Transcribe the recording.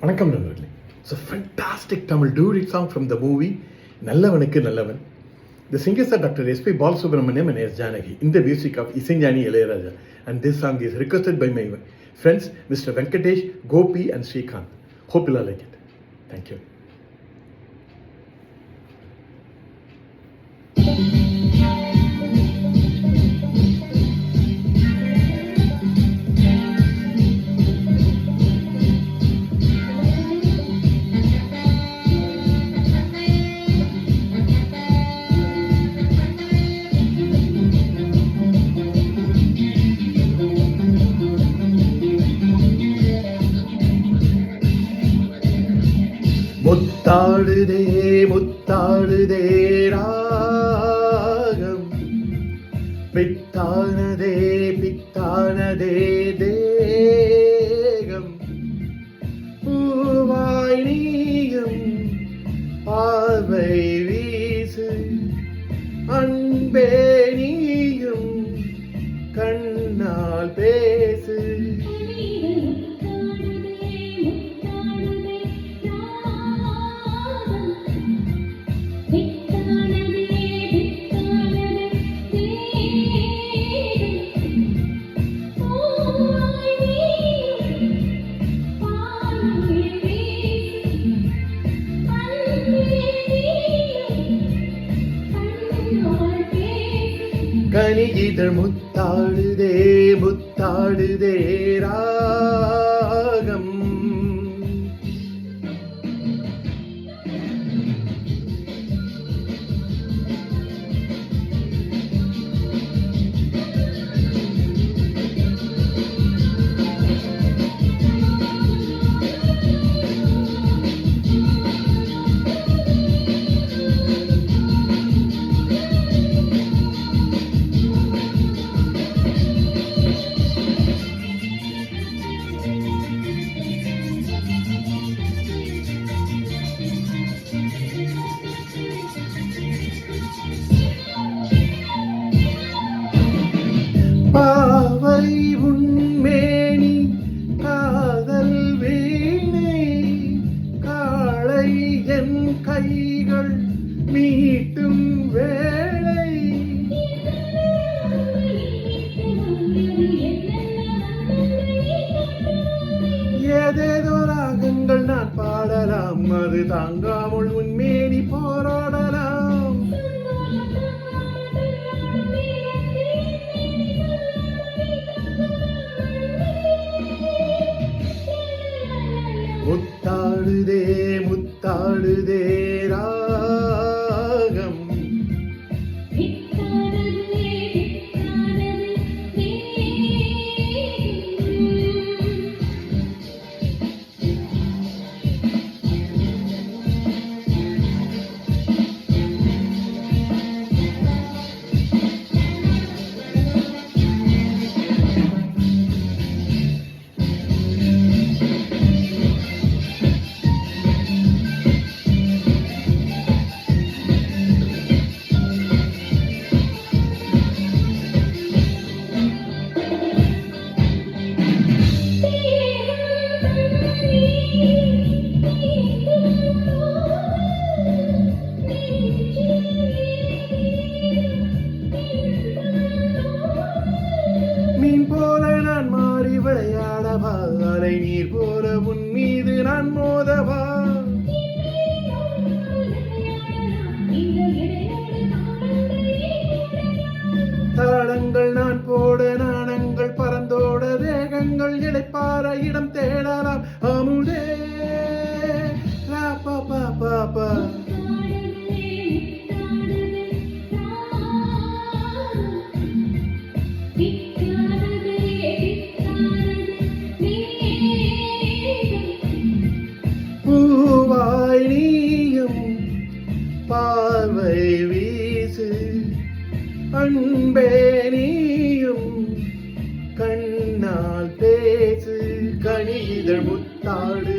வணக்கம் நண்பர்களே. It's a fantastic Tamil duet song from the movie நல்லவனுக்கு நல்லவன். The singers are Dr. S.P. Balasubramaniam and S. Janaki in the music of Isanjani Ilayaraja. And this song is requested by my friends Mr. Venkatesh, Gopi and Srikanth. Hope you'll like it. Thank you. முத்தாடுதே முத்தாடுதே ராகம், பித்தானதே பித்தானதே தேகம், பூவாய் நீயும் பார்வை வீசு, அன்பே நீயும் கண்ணால் பேசு. கனியிதழ் முத்தாடுதே முத்தாடுதே ராகம். பாவை உன்மேனி காதல் வீணை, காளை என் கைகள் மீட்டும் வேளை. ஏதேதோ ராகங்கள் நான் பாடலாம், அது தாங்காமல் உன்மேனி போராடலாம். முத்தாடுதே முத்தாடுதே ராகம். மீன் போல நான் மாறி விளையாடவா, அலை நீர் போல உன் மீது நான் மோதவா. தாளங்கள் நான் போட, நாணங்கள் பறந்தோட, தேகங்கள் இடைப்பார இடம் தேடலாம். அமுதே பாப்பா பாப்பா பூவாய் நீயும் பார்வை வீசு, அன்பே நீயும் கண்ணால் பேசு. கனியிதழ் முத்தாடு